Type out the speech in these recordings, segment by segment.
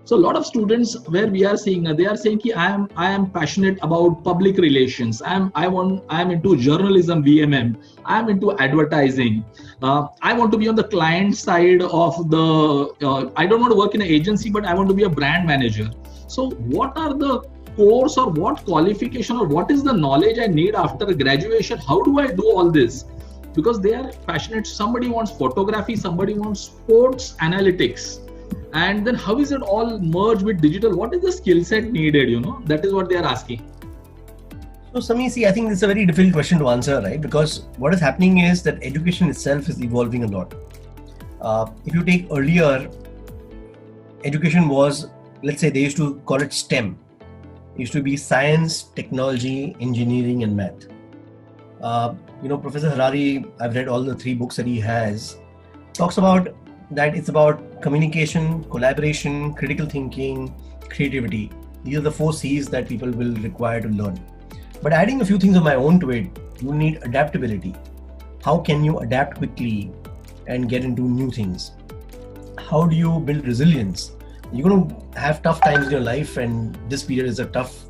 So a lot of students where we are seeing, they are saying ki I am passionate about public relations. I am into journalism, VMM. I am into advertising. I want to be on the client side of the. I don't want to work in an agency, but I want to be a brand manager. So what are the course or what qualification or what is the knowledge I need after graduation? How do I do all this? Because they are passionate. Somebody wants photography, somebody wants sports analytics. And then how is it all merged with digital? What is the skill set needed? That is what they are asking. So Samir, see, I think it's a very difficult question to answer, right? Because what is happening is that education itself is evolving a lot. If you take earlier, education was, let's say they used to call it STEM. It used to be science, technology, engineering, and math. Professor Harari, I've read all the 3 books that he has, talks about that it's about communication, collaboration, critical thinking, creativity. These are the 4 C's that people will require to learn. But adding a few things of my own to it, you need adaptability. How can you adapt quickly and get into new things? How do you build resilience? You're going to have tough times in your life, and this period is a tough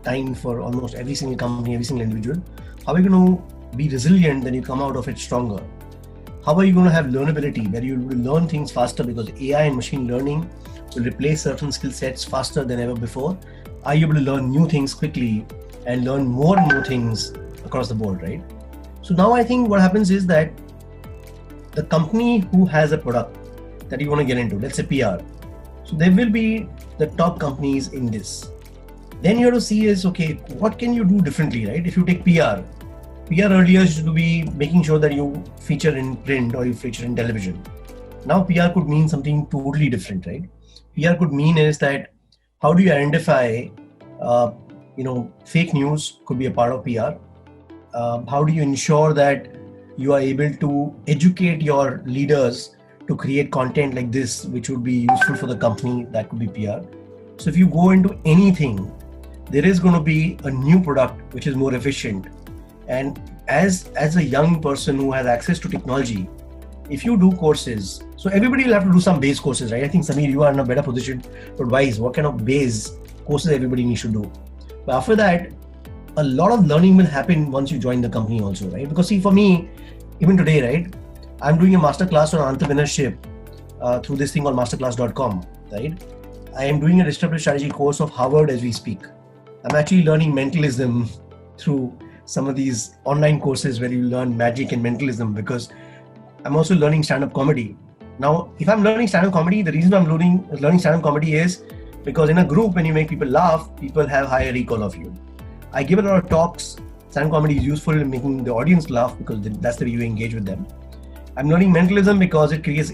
time for almost every single company, every single individual. How are you going to be resilient then you come out of it stronger? How are you going to have learnability, where you will learn things faster because AI and machine learning will replace certain skill sets faster than ever before? Are you able to learn new things quickly and learn more and more things across the board, right? So now I think what happens is that the company who has a product that you want to get into, let's say PR, so there will be the top companies in this. Then you have to see is, okay, what can you do differently, right? If you take PR earlier used to be making sure that you feature in print or you feature in television. Now PR could mean something totally different, right? PR could mean is that how do you identify, fake news could be a part of PR. How do you ensure that you are able to educate your leaders to create content like this, which would be useful for the company? That could be PR. So if you go into anything, there is going to be a new product which is more efficient. And as a young person who has access to technology, if you do courses, so everybody will have to do some base courses, right? I think Samir, you are in a better position to advise what kind of base courses everybody needs to do. But after that, a lot of learning will happen once you join the company also, right? Because see, for me, even today, right, I'm doing a masterclass on entrepreneurship through this thing called masterclass.com, right? I am doing a disruptive strategy course of Harvard as we speak. I'm actually learning mentalism through some of these online courses where you learn magic and mentalism, because I'm also learning stand-up comedy. Now, if I'm learning stand-up comedy, the reason I'm learning stand-up comedy is because in a group, when you make people laugh, people have higher recall of you. I give a lot of talks. Stand-up comedy is useful in making the audience laugh because that's the way you engage with them. I'm learning mentalism because it creates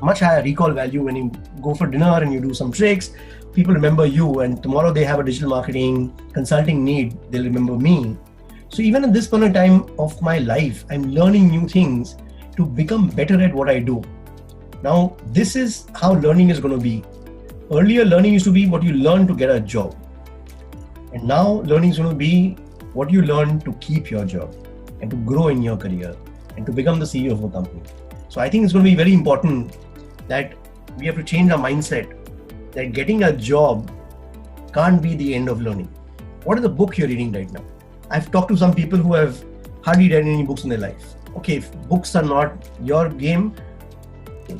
much higher recall value. When you go for dinner and you do some tricks, people remember you, and tomorrow they have a digital marketing consulting need, they'll remember me. So even at this point in time of my life, I'm learning new things to become better at what I do. Now, this is how learning is going to be. Earlier, learning used to be what you learn to get a job. And now learning is going to be what you learn to keep your job and to grow in your career and to become the CEO of a company. So I think it's going to be very important that we have to change our mindset that getting a job can't be the end of learning. What is the book you're reading right now? I've talked to some people who have hardly read any books in their life. Okay, if books are not your game,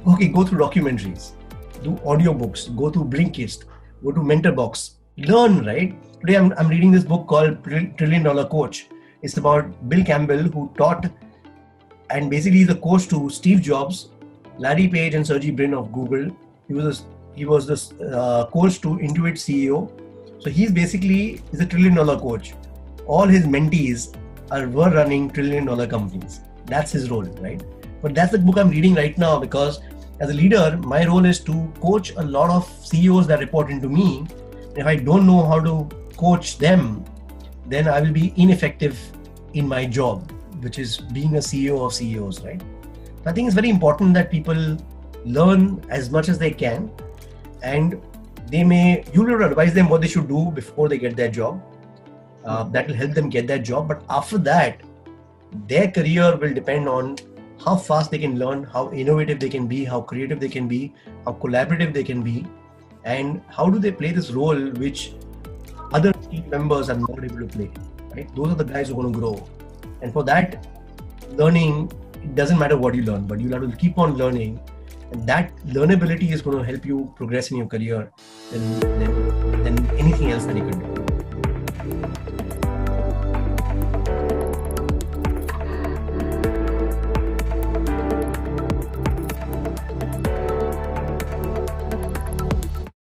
okay, go through documentaries, do audiobooks, go to Blinkist, go to Mentorbox, learn, right? Today I'm reading this book called $1 Trillion Coach. It's about Bill Campbell, who taught, and basically he's a coach to Steve Jobs, Larry Page and Sergey Brin of Google. He was this coach to Intuit CEO. So he's a $1 trillion coach. All his mentees were running $1 trillion companies. That's his role, right? But that's the book I'm reading right now, because as a leader, my role is to coach a lot of CEOs that report into me. And if I don't know how to coach them, then I will be ineffective in my job, which is being a CEO of CEOs, right? I think it's very important that people learn as much as they can, and you will advise them what they should do before they get their job. That will help them get that job. But after that, their career will depend on how fast they can learn, how innovative they can be, how creative they can be, how collaborative they can be. and how do they play this role which other team members are not able to play, right? Those are the guys who are going to grow. And for that, learning, it doesn't matter what you learn, but you'll have to keep on learning. And that learnability is going to help you progress in your career than anything else that you can do.